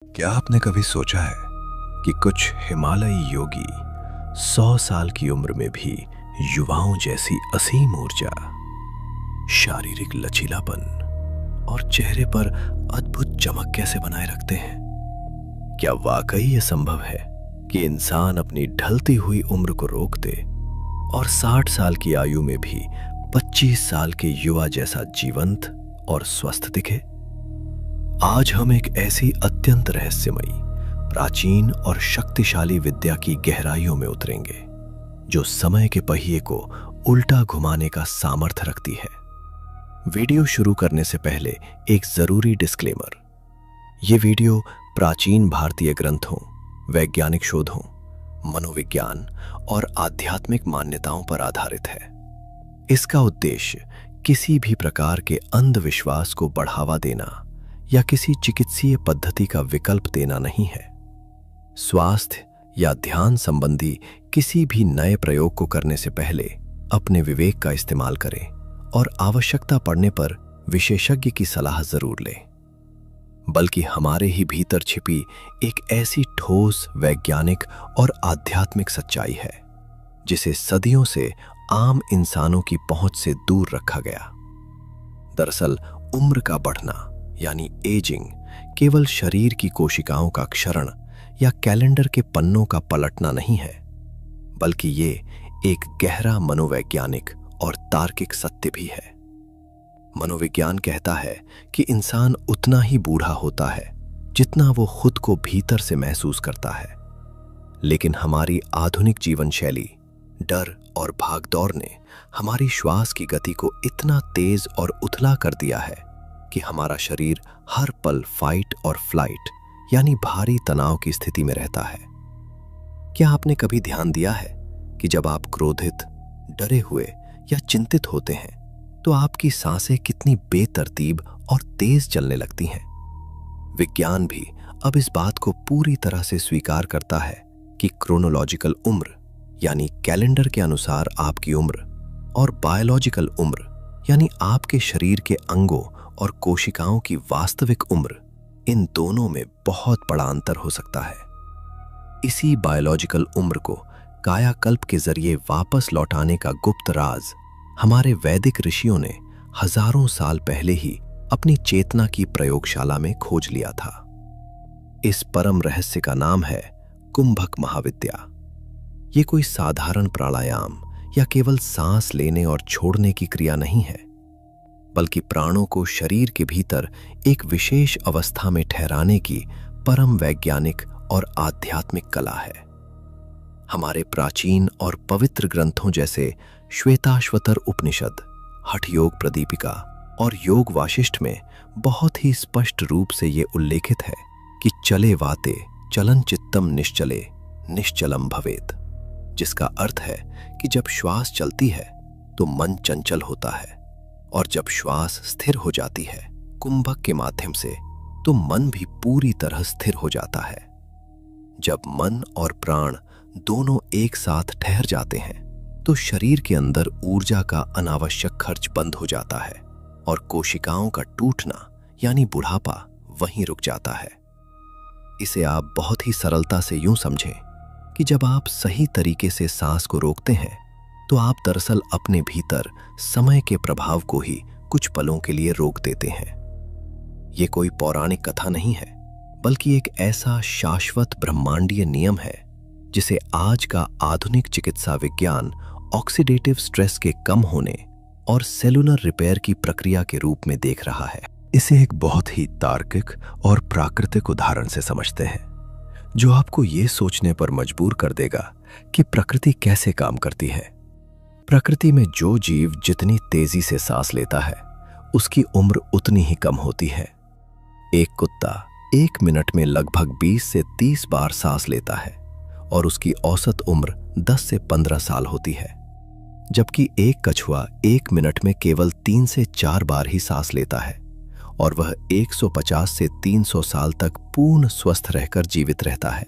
क्या आपने कभी सोचा है कि कुछ हिमालयी योगी 100 साल की उम्र में भी युवाओं जैसी असीम ऊर्जा, शारीरिक लचीलापन और चेहरे पर अद्भुत चमक कैसे बनाए रखते हैं? क्या वाकई ये संभव है कि इंसान अपनी ढलती हुई उम्र को रोक दे और 60 साल की आयु में भी 25 साल के युवा जैसा जीवंत और स्वस्थ दिखे? आज हम एक ऐसी अत्यंत रहस्यमयी, प्राचीन और शक्तिशाली विद्या की गहराइयों में उतरेंगे जो समय के पहिए को उल्टा घुमाने का सामर्थ्य रखती है। वीडियो शुरू करने से पहले एक जरूरी डिस्क्लेमर। ये वीडियो प्राचीन भारतीय ग्रंथों, वैज्ञानिक शोधों, मनोविज्ञान और आध्यात्मिक मान्यताओं पर आधारित है। इसका उद्देश्य किसी भी प्रकार के अंधविश्वास को बढ़ावा देना या किसी चिकित्सीय पद्धति का विकल्प देना नहीं है। स्वास्थ्य या ध्यान संबंधी किसी भी नए प्रयोग को करने से पहले अपने विवेक का इस्तेमाल करें और आवश्यकता पड़ने पर विशेषज्ञ की सलाह जरूर लें। बल्कि हमारे ही भीतर छिपी एक ऐसी ठोस वैज्ञानिक और आध्यात्मिक सच्चाई है जिसे सदियों से आम इंसानों की पहुंच से दूर रखा गया। दरअसल उम्र का बढ़ना यानी एजिंग केवल शरीर की कोशिकाओं का क्षरण या कैलेंडर के पन्नों का पलटना नहीं है, बल्कि ये एक गहरा मनोवैज्ञानिक और तार्किक सत्य भी है। मनोविज्ञान कहता है कि इंसान उतना ही बूढ़ा होता है जितना वो खुद को भीतर से महसूस करता है। लेकिन हमारी आधुनिक जीवन शैली, डर और भागदौड़ ने हमारी श्वास की गति को इतना तेज और उथला कर दिया है कि हमारा शरीर हर पल फाइट और फ्लाइट यानी भारी तनाव की स्थिति में रहता है। क्या आपने कभी ध्यान दिया है कि जब आप क्रोधित, डरे हुए या चिंतित होते हैं तो आपकी सांसें कितनी बेतरतीब और तेज चलने लगती हैं? विज्ञान भी अब इस बात को पूरी तरह से स्वीकार करता है कि क्रोनोलॉजिकल उम्र यानी कैलेंडर के अनुसार आपकी उम्र और बायोलॉजिकल उम्र यानी आपके शरीर के अंगों और कोशिकाओं की वास्तविक उम्र, इन दोनों में बहुत बड़ा अंतर हो सकता है। इसी बायोलॉजिकल उम्र को कायाकल्प के जरिए वापस लौटाने का गुप्त राज हमारे वैदिक ऋषियों ने हजारों साल पहले ही अपनी चेतना की प्रयोगशाला में खोज लिया था। इस परम रहस्य का नाम है कुंभक महाविद्या। ये कोई साधारण प्राणायाम या केवल सांस लेने और छोड़ने की क्रिया नहीं है, बल्कि प्राणों को शरीर के भीतर एक विशेष अवस्था में ठहराने की परम वैज्ञानिक और आध्यात्मिक कला है। हमारे प्राचीन और पवित्र ग्रंथों जैसे श्वेताश्वतर उपनिषद, हठ योग प्रदीपिका और योग वाशिष्ठ में बहुत ही स्पष्ट रूप से ये उल्लेखित है कि चले वाते चलन चित्तम निश्चले निश्चलम भवेत, जिसका अर्थ है कि जब श्वास चलती है तो मन चंचल होता है और जब श्वास स्थिर हो जाती है कुंभक के माध्यम से तो मन भी पूरी तरह स्थिर हो जाता है। जब मन और प्राण दोनों एक साथ ठहर जाते हैं तो शरीर के अंदर ऊर्जा का अनावश्यक खर्च बंद हो जाता है और कोशिकाओं का टूटना यानी बुढ़ापा वहीं रुक जाता है। इसे आप बहुत ही सरलता से यूं समझें कि जब आप सही तरीके से सांस को रोकते हैं तो आप दरअसल अपने भीतर समय के प्रभाव को ही कुछ पलों के लिए रोक देते हैं। ये कोई पौराणिक कथा नहीं है, बल्कि एक ऐसा शाश्वत ब्रह्मांडीय नियम है जिसे आज का आधुनिक चिकित्सा विज्ञान ऑक्सीडेटिव स्ट्रेस के कम होने और सेलुलर रिपेयर की प्रक्रिया के रूप में देख रहा है। इसे एक बहुत ही तार्किक और प्राकृतिक उदाहरण से समझते हैं जो आपको ये सोचने पर मजबूर कर देगा कि प्रकृति कैसे काम करती है। प्रकृति में जो जीव जितनी तेजी से सांस लेता है उसकी उम्र उतनी ही कम होती है। एक कुत्ता 1 मिनट में लगभग 20 से 30 बार सांस लेता है और उसकी औसत उम्र 10 से 15 साल होती है, जबकि एक कछुआ 1 मिनट में केवल 3 से 4 बार ही सांस लेता है और वह 150 से 300 साल तक पूर्ण स्वस्थ रहकर जीवित रहता है।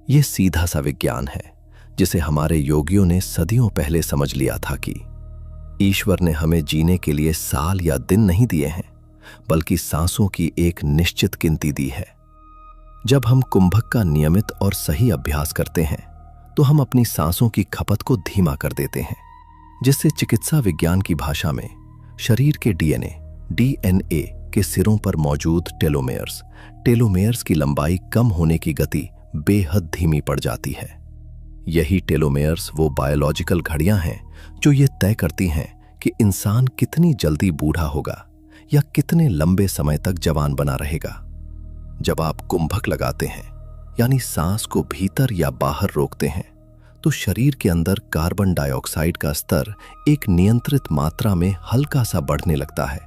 यह सीधा सा विज्ञान है जिसे हमारे योगियों ने सदियों पहले समझ लिया था कि ईश्वर ने हमें जीने के लिए साल या दिन नहीं दिए हैं, बल्कि सांसों की एक निश्चित गिनती दी है। जब हम कुंभक का नियमित और सही अभ्यास करते हैं तो हम अपनी सांसों की खपत को धीमा कर देते हैं, जिससे चिकित्सा विज्ञान की भाषा में शरीर के डीएनए के सिरों पर मौजूद टेलोमेयर्स की लंबाई कम होने की गति बेहद धीमी पड़ जाती है। यही टेलोमेयर्स वो बायोलॉजिकल घड़ियां हैं जो ये तय करती हैं कि इंसान कितनी जल्दी बूढ़ा होगा या कितने लंबे समय तक जवान बना रहेगा। जब आप कुंभक लगाते हैं, यानी सांस को भीतर या बाहर रोकते हैं, तो शरीर के अंदर कार्बन डाइऑक्साइड का स्तर एक नियंत्रित मात्रा में हल्का सा बढ़ने लगता है।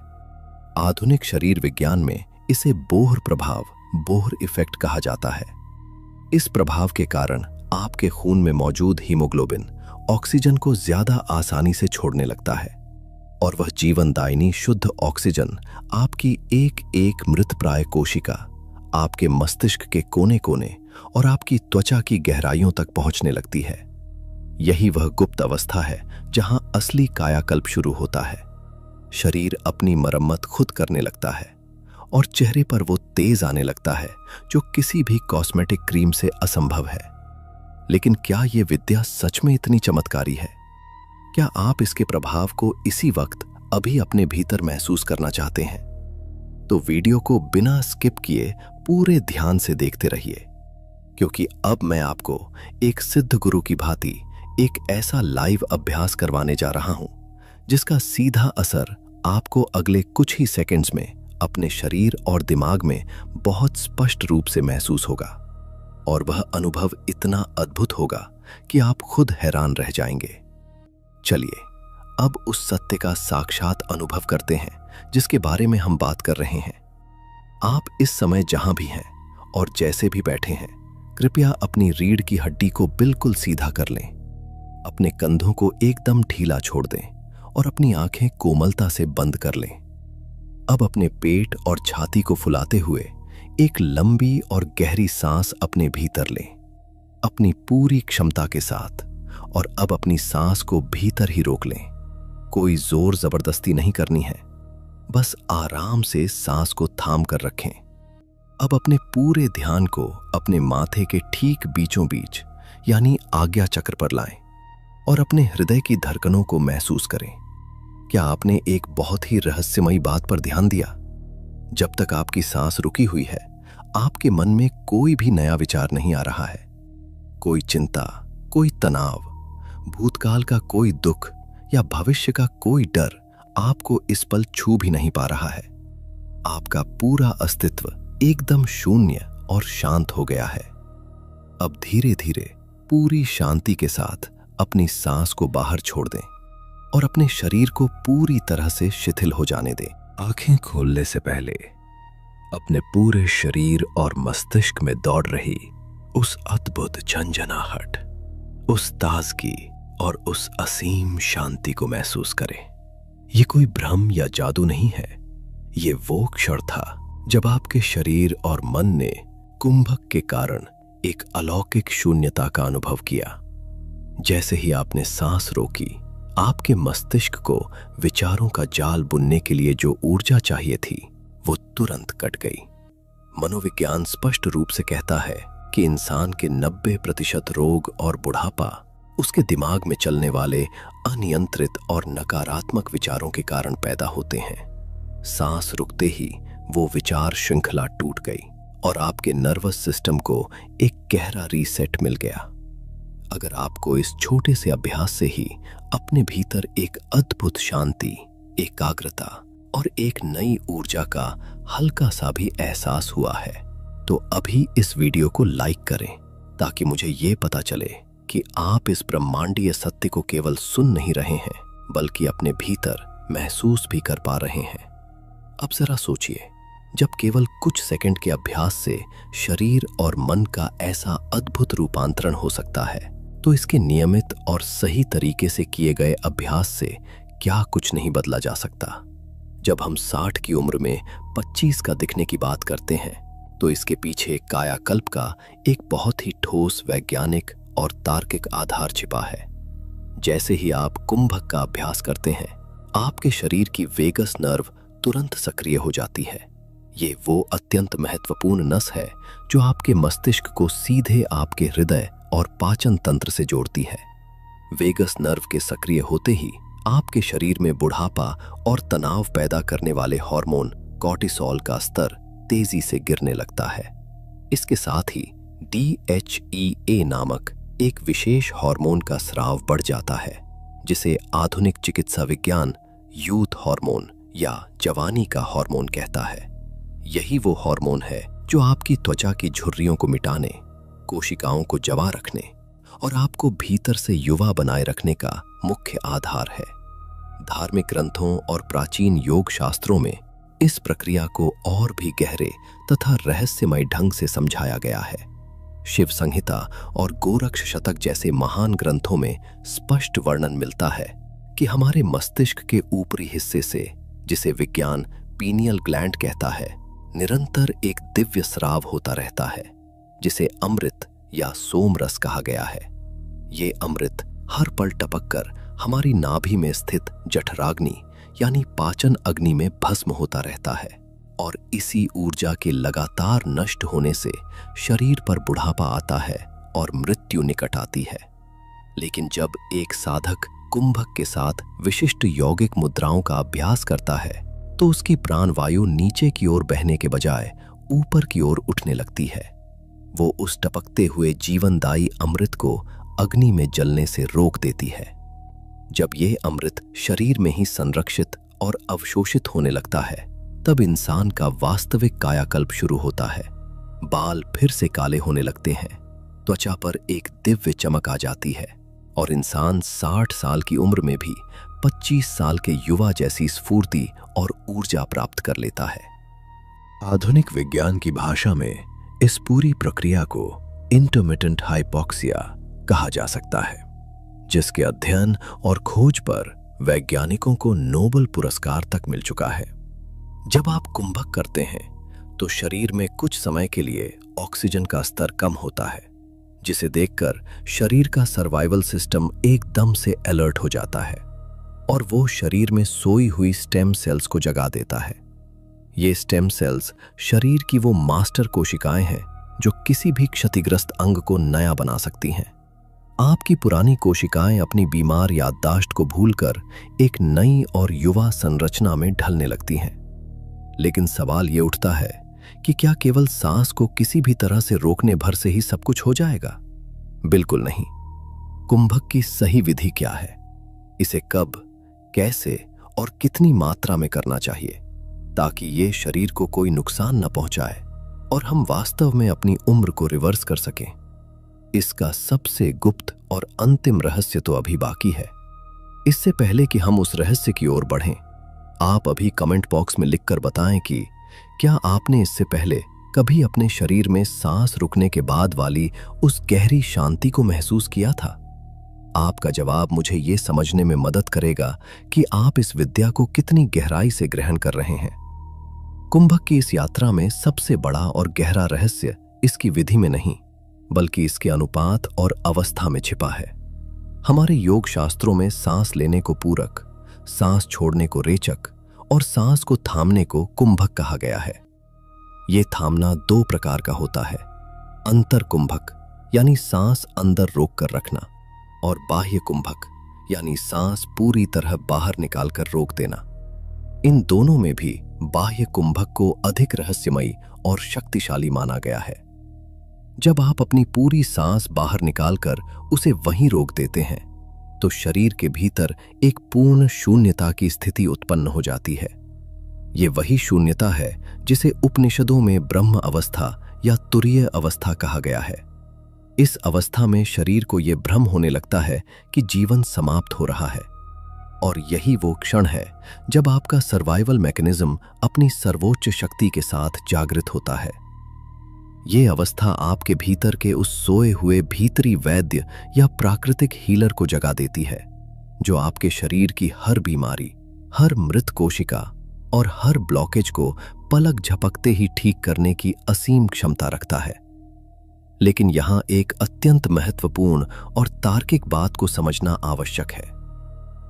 आधुनिक शरीर विज्ञान में इसे बोहर इफेक्ट कहा जाता है। इस प्रभाव के कारण आपके खून में मौजूद हीमोग्लोबिन ऑक्सीजन को ज्यादा आसानी से छोड़ने लगता है और वह जीवनदायिनी शुद्ध ऑक्सीजन आपकी एक एक मृतप्राय कोशिका, आपके मस्तिष्क के कोने कोने और आपकी त्वचा की गहराइयों तक पहुंचने लगती है। यही वह गुप्त अवस्था है जहां असली कायाकल्प शुरू होता है। शरीर अपनी मरम्मत खुद करने लगता है और चेहरे पर वो तेज आने लगता है जो किसी भी कॉस्मेटिक क्रीम से असंभव है। लेकिन क्या ये विद्या सच में इतनी चमत्कारी है? क्या आप इसके प्रभाव को इसी वक्त अभी अपने भीतर महसूस करना चाहते हैं? तो वीडियो को बिना स्किप किए पूरे ध्यान से देखते रहिए, क्योंकि अब मैं आपको एक सिद्ध गुरु की भांति एक ऐसा लाइव अभ्यास करवाने जा रहा हूं जिसका सीधा असर आपको अगले कुछ ही सेकंड्स में अपने शरीर और दिमाग में बहुत स्पष्ट रूप से महसूस होगा। और वह अनुभव इतना अद्भुत होगा कि आप खुद हैरान रह जाएंगे। चलिए अब उस सत्य का साक्षात अनुभव करते हैं जिसके बारे में हम बात कर रहे हैं। आप इस समय जहां भी हैं और जैसे भी बैठे हैं, कृपया अपनी रीढ़ की हड्डी को बिल्कुल सीधा कर लें। अपने कंधों को एकदम ढीला छोड़ दें और अपनी आंखें कोमलता से बंद कर लें। अब अपने पेट और छाती को फुलाते हुए एक लंबी और गहरी सांस अपने भीतर लें, अपनी पूरी क्षमता के साथ। और अब अपनी सांस को भीतर ही रोक लें। कोई जोर जबरदस्ती नहीं करनी है, बस आराम से सांस को थाम कर रखें। अब अपने पूरे ध्यान को अपने माथे के ठीक बीचों बीच यानी आज्ञा चक्र पर लाएं और अपने हृदय की धड़कनों को महसूस करें। क्या आपने एक बहुत ही रहस्यमयी बात पर ध्यान दिया? जब तक आपकी सांस रुकी हुई है, आपके मन में कोई भी नया विचार नहीं आ रहा है। कोई चिंता, कोई तनाव, भूतकाल का कोई दुख या भविष्य का कोई डर आपको इस पल छू भी नहीं पा रहा है। आपका पूरा अस्तित्व एकदम शून्य और शांत हो गया है। अब धीरे धीरे पूरी शांति के साथ अपनी सांस को बाहर छोड़ दें और अपने शरीर को पूरी तरह से शिथिल हो जाने दें। आंखें खोलने से पहले अपने पूरे शरीर और मस्तिष्क में दौड़ रही उस अद्भुत झंझनाहट, उस ताजगी और उस असीम शांति को महसूस करें। ये कोई भ्रम या जादू नहीं है, ये वो क्षण था जब आपके शरीर और मन ने कुंभक के कारण एक अलौकिक शून्यता का अनुभव किया। जैसे ही आपने सांस रोकी, आपके मस्तिष्क को विचारों का जाल बुनने के लिए जो ऊर्जा चाहिए थी वो तुरंत कट गई। मनोविज्ञान स्पष्ट रूप से कहता है कि इंसान के 90% रोग और बुढ़ापा उसके दिमाग में चलने वाले अनियंत्रित और नकारात्मक विचारों के कारण पैदा होते हैं। सांस रुकते ही वो विचार श्रृंखला टूट गई और आपके नर्वस सिस्टम को एक गहरा रीसेट मिल गया। अगर आपको इस छोटे से अभ्यास से ही अपने भीतर एक अद्भुत शांति, एकाग्रता और एक नई ऊर्जा का हल्का सा भी एहसास हुआ है, तो अभी इस वीडियो को लाइक करें ताकि मुझे ये पता चले कि आप इस ब्रह्मांडीय सत्य को केवल सुन नहीं रहे हैं बल्कि अपने भीतर महसूस भी कर पा रहे हैं। अब जरा सोचिए, जब केवल कुछ सेकंड के अभ्यास से शरीर और मन का ऐसा अद्भुत रूपांतरण हो सकता है, तो इसके नियमित और सही तरीके से किए गए अभ्यास से क्या कुछ नहीं बदला जा सकता। जब हम 60 की उम्र में 25 का दिखने की बात करते हैं, तो इसके पीछे कायाकल्प का एक बहुत ही ठोस वैज्ञानिक और तार्किक आधार छिपा है। जैसे ही आप कुंभक का अभ्यास करते हैं, आपके शरीर की वेगस नर्व तुरंत सक्रिय हो जाती है। ये वो अत्यंत महत्वपूर्ण नस है जो आपके मस्तिष्क को सीधे आपके हृदय और पाचन तंत्र से जोड़ती है। वेगस नर्व के सक्रिय होते ही आपके शरीर में बुढ़ापा और तनाव पैदा करने वाले हार्मोन कॉर्टिसोल का स्तर तेजी से गिरने लगता है। इसके साथ ही DHEA नामक एक विशेष हार्मोन का स्राव बढ़ जाता है, जिसे आधुनिक चिकित्सा विज्ञान यूथ हार्मोन या जवानी का हार्मोन कहता है। यही वो हार्मोन है जो आपकी त्वचा की झुर्रियों को मिटाने, कोशिकाओं को जवा रखने और आपको भीतर से युवा बनाए रखने का मुख्य आधार है। धार्मिक ग्रंथों और प्राचीन योग शास्त्रों में इस प्रक्रिया को और भी गहरे तथा रहस्यमय ढंग से समझाया गया है। शिव संहिता और गोरक्ष शतक जैसे महान ग्रंथों में स्पष्ट वर्णन मिलता है कि हमारे मस्तिष्क के ऊपरी हिस्से से, जिसे विज्ञान पीनियल ग्लैंड कहता है, निरंतर एक दिव्य स्राव होता रहता है, जिसे अमृत या सोम रस कहा गया है। ये अमृत हर पल टपककर हमारी नाभि में स्थित जठराग्नि यानी पाचन अग्नि में भस्म होता रहता है और इसी ऊर्जा के लगातार नष्ट होने से शरीर पर बुढ़ापा आता है और मृत्यु निकट आती है। लेकिन जब एक साधक कुंभक के साथ विशिष्ट यौगिक मुद्राओं का अभ्यास करता है तो उसकी प्राणवायु नीचे की ओर बहने के बजाय ऊपर की ओर उठने लगती है। वो उस टपकते हुए जीवनदायी अमृत को अग्नि में जलने से रोक देती है। जब यह अमृत शरीर में ही संरक्षित और अवशोषित होने लगता है, तब इंसान का वास्तविक कायाकल्प शुरू होता है। बाल फिर से काले होने लगते हैं, त्वचा पर एक दिव्य चमक आ जाती है और इंसान 60 साल की उम्र में भी 25 साल के युवा जैसी स्फूर्ति और ऊर्जा प्राप्त कर लेता है। आधुनिक विज्ञान की भाषा में इस पूरी प्रक्रिया को इंटरमिटेंट हाइपोक्सिया कहा जा सकता है, जिसके अध्ययन और खोज पर वैज्ञानिकों को नोबेल पुरस्कार तक मिल चुका है। जब आप कुंभक करते हैं तो शरीर में कुछ समय के लिए ऑक्सीजन का स्तर कम होता है, जिसे देखकर शरीर का सर्वाइवल सिस्टम एकदम से अलर्ट हो जाता है और वो शरीर में सोई हुई स्टेम सेल्स को जगा देता है। ये स्टेम सेल्स शरीर की वो मास्टर कोशिकाएं हैं जो किसी भी क्षतिग्रस्त अंग को नया बना सकती हैं। आपकी पुरानी कोशिकाएं अपनी बीमार याददाश्त को भूलकर एक नई और युवा संरचना में ढलने लगती हैं। लेकिन सवाल ये उठता है कि क्या केवल सांस को किसी भी तरह से रोकने भर से ही सब कुछ हो जाएगा? बिल्कुल नहीं। कुंभक की सही विधि क्या है, इसे कब, कैसे और कितनी मात्रा में करना चाहिए ताकि ये शरीर को कोई नुकसान न पहुंचाए और हम वास्तव में अपनी उम्र को रिवर्स कर सकें, इसका सबसे गुप्त और अंतिम रहस्य तो अभी बाकी है। इससे पहले कि हम उस रहस्य की ओर बढ़ें, आप अभी कमेंट बॉक्स में लिखकर बताएं कि क्या आपने इससे पहले कभी अपने शरीर में सांस रुकने के बाद वाली उस गहरी शांति को महसूस किया था? आपका जवाब मुझे ये समझने में मदद करेगा कि आप इस विद्या को कितनी गहराई से ग्रहण कर रहे हैं। कुंभक की इस यात्रा में सबसे बड़ा और गहरा रहस्य इसकी विधि में नहीं, बल्कि इसके अनुपात और अवस्था में छिपा है। हमारे योग शास्त्रों में सांस लेने को पूरक, सांस छोड़ने को रेचक और सांस को थामने को कुंभक कहा गया है। ये थामना दो प्रकार का होता है, अंतर कुंभक यानी सांस अंदर रोक कर रखना और बाह्य कुंभक यानी सांस पूरी तरह बाहर निकालकर रोक देना। इन दोनों में भी बाह्य कुंभक को अधिक रहस्यमयी और शक्तिशाली माना गया है। जब आप अपनी पूरी सांस बाहर निकालकर उसे वहीं रोक देते हैं तो शरीर के भीतर एक पूर्ण शून्यता की स्थिति उत्पन्न हो जाती है। ये वही शून्यता है जिसे उपनिषदों में ब्रह्म अवस्था या तुरीय अवस्था कहा गया है। इस अवस्था में शरीर को यह भ्रम होने लगता है कि जीवन समाप्त हो रहा है, और यही वो क्षण है जब आपका सर्वाइवल मैकेनिज्म अपनी सर्वोच्च शक्ति के साथ जागृत होता है। ये अवस्था आपके भीतर के उस सोए हुए भीतरी वैद्य या प्राकृतिक हीलर को जगा देती है, जो आपके शरीर की हर बीमारी, हर मृत कोशिका और हर ब्लॉकेज को पलक झपकते ही ठीक करने की असीम क्षमता रखता है। लेकिन यहाँ एक अत्यंत महत्वपूर्ण और तार्किक बात को समझना आवश्यक है।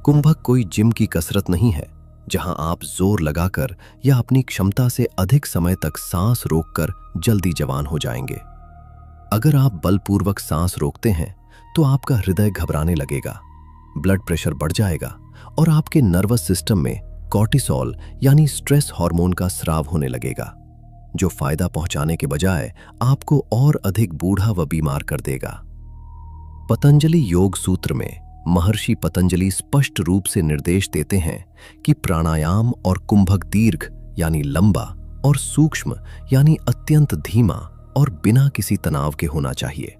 कुंभक कोई जिम की कसरत नहीं है जहां आप जोर लगाकर या अपनी क्षमता से अधिक समय तक सांस रोककर जल्दी जवान हो जाएंगे। अगर आप बलपूर्वक सांस रोकते हैं तो आपका हृदय घबराने लगेगा, ब्लड प्रेशर बढ़ जाएगा और आपके नर्वस सिस्टम में कॉर्टिसोल यानी स्ट्रेस हार्मोन का स्राव होने लगेगा, जो फायदा पहुंचाने के बजाय आपको और अधिक बूढ़ा व बीमार कर देगा। पतंजलि योग सूत्र में महर्षि पतंजलि स्पष्ट रूप से निर्देश देते हैं कि प्राणायाम और कुंभक दीर्घ यानी लंबा और सूक्ष्म यानी अत्यंत धीमा और बिना किसी तनाव के होना चाहिए।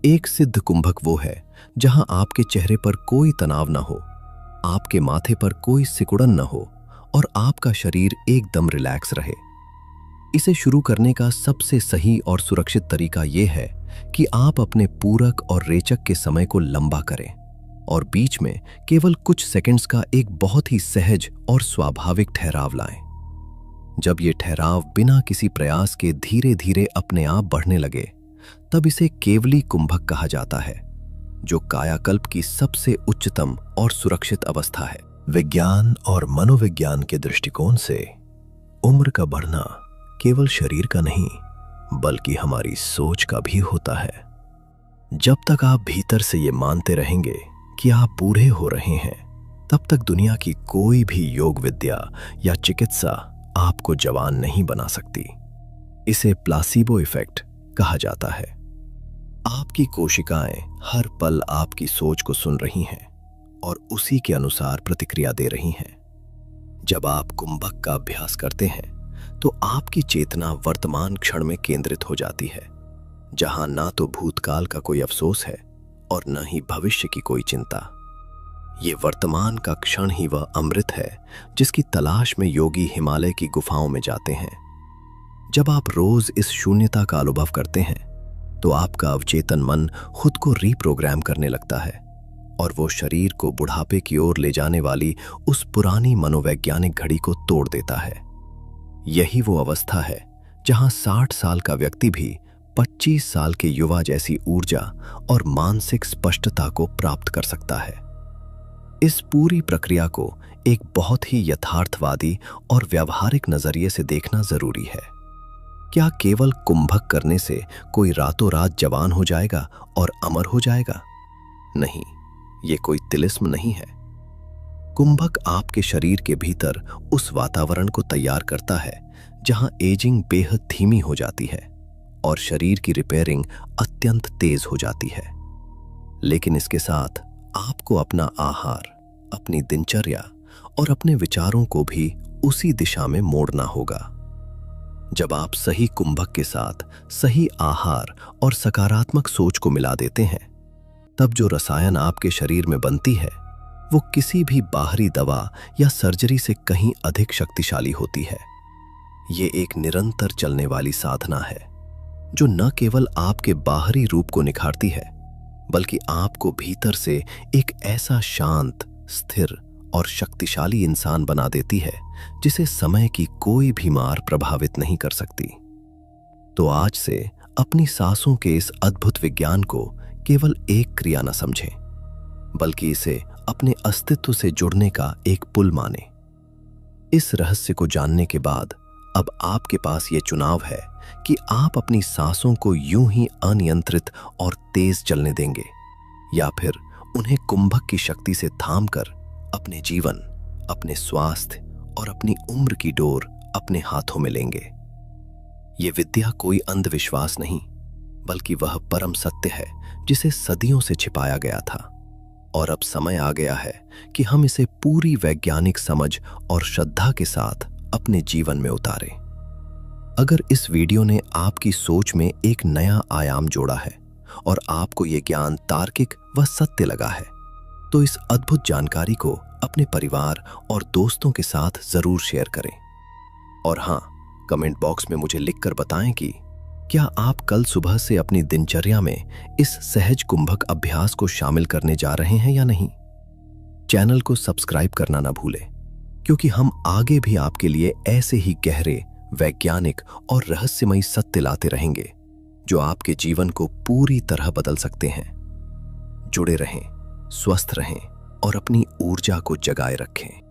एक सिद्ध कुंभक वो है जहां आपके चेहरे पर कोई तनाव न हो, आपके माथे पर कोई सिकुड़न न हो और आपका शरीर एकदम रिलैक्स रहे। इसे शुरू करने का सबसे सही और सुरक्षित तरीका यह है कि आप अपने पूरक और रेचक के समय को लंबा करें और बीच में केवल कुछ सेकंड्स का एक बहुत ही सहज और स्वाभाविक ठहराव लाएं। जब ये ठहराव बिना किसी प्रयास के धीरे धीरे अपने आप बढ़ने लगे, तब इसे केवली कुंभक कहा जाता है, जो कायाकल्प की सबसे उच्चतम और सुरक्षित अवस्था है। विज्ञान और मनोविज्ञान के दृष्टिकोण से उम्र का बढ़ना केवल शरीर का नहीं, बल्कि हमारी सोच का भी होता है। जब तक आप भीतर से ये मानते रहेंगे कि आप बूढ़े हो रहे हैं, तब तक दुनिया की कोई भी योग विद्या या चिकित्सा आपको जवान नहीं बना सकती। इसे प्लासीबो इफेक्ट कहा जाता है। आपकी कोशिकाएं हर पल आपकी सोच को सुन रही हैं और उसी के अनुसार प्रतिक्रिया दे रही हैं। जब आप कुंभक का अभ्यास करते हैं तो आपकी चेतना वर्तमान क्षण में केंद्रित हो जाती है, जहां ना तो भूतकाल का कोई अफसोस है और न ही भविष्य की कोई चिंता। ये वर्तमान का क्षण ही वह अमृत है जिसकी तलाश में योगी हिमालय की गुफाओं में जाते हैं। जब आप रोज इस शून्यता का अनुभव करते हैं तो आपका अवचेतन मन खुद को रीप्रोग्राम करने लगता है और वो शरीर को बुढ़ापे की ओर ले जाने वाली उस पुरानी मनोवैज्ञानिक घड़ी को तोड़ देता है। यही वो अवस्था है जहां 60 साल का व्यक्ति भी 25 साल के युवा जैसी ऊर्जा और मानसिक स्पष्टता को प्राप्त कर सकता है। इस पूरी प्रक्रिया को एक बहुत ही यथार्थवादी और व्यावहारिक नजरिए से देखना जरूरी है। क्या केवल कुंभक करने से कोई रातों रात जवान हो जाएगा और अमर हो जाएगा? नहीं, ये कोई तिलिस्म नहीं है। कुंभक आपके शरीर के भीतर उस वातावरण को तैयार करता है जहां एजिंग बेहद धीमी हो जाती है और शरीर की रिपेयरिंग अत्यंत तेज हो जाती है। लेकिन इसके साथ आपको अपना आहार, अपनी दिनचर्या और अपने विचारों को भी उसी दिशा में मोड़ना होगा। जब आप सही कुंभक के साथ सही आहार और सकारात्मक सोच को मिला देते हैं, तब जो रसायन आपके शरीर में बनती है वो किसी भी बाहरी दवा या सर्जरी से कहीं अधिक शक्तिशाली होती है। ये एक निरंतर चलने वाली साधना है जो न केवल आपके बाहरी रूप को निखारती है, बल्कि आपको भीतर से एक ऐसा शांत, स्थिर और शक्तिशाली इंसान बना देती है जिसे समय की कोई भी मार प्रभावित नहीं कर सकती। तो आज से अपनी सांसों के इस अद्भुत विज्ञान को केवल एक क्रिया न समझें, बल्कि इसे अपने अस्तित्व से जुड़ने का एक पुल माने। इस रहस्य को जानने के बाद अब आपके पास ये चुनाव है कि आप अपनी सांसों को यूं ही अनियंत्रित और तेज चलने देंगे या फिर उन्हें कुंभक की शक्ति से थामकर अपने जीवन, अपने स्वास्थ्य और अपनी उम्र की डोर अपने हाथों में लेंगे। ये विद्या कोई अंधविश्वास नहीं, बल्कि वह परम सत्य है जिसे सदियों से छिपाया गया था और अब समय आ गया है कि हम इसे पूरी वैज्ञानिक समझ और श्रद्धा के साथ अपने जीवन में उतारें। अगर इस वीडियो ने आपकी सोच में एक नया आयाम जोड़ा है और आपको ये ज्ञान तार्किक व सत्य लगा है, तो इस अद्भुत जानकारी को अपने परिवार और दोस्तों के साथ जरूर शेयर करें। और हाँ, कमेंट बॉक्स में मुझे लिखकर बताएं कि क्या आप कल सुबह से अपनी दिनचर्या में इस सहज कुंभक अभ्यास को शामिल करने जा रहे हैं या नहीं। चैनल को सब्सक्राइब करना ना भूलें, क्योंकि हम आगे भी आपके लिए ऐसे ही गहरे, वैज्ञानिक और रहस्यमयी सत्य लाते रहेंगे जो आपके जीवन को पूरी तरह बदल सकते हैं। जुड़े रहें, स्वस्थ रहें और अपनी ऊर्जा को जगाए रखें।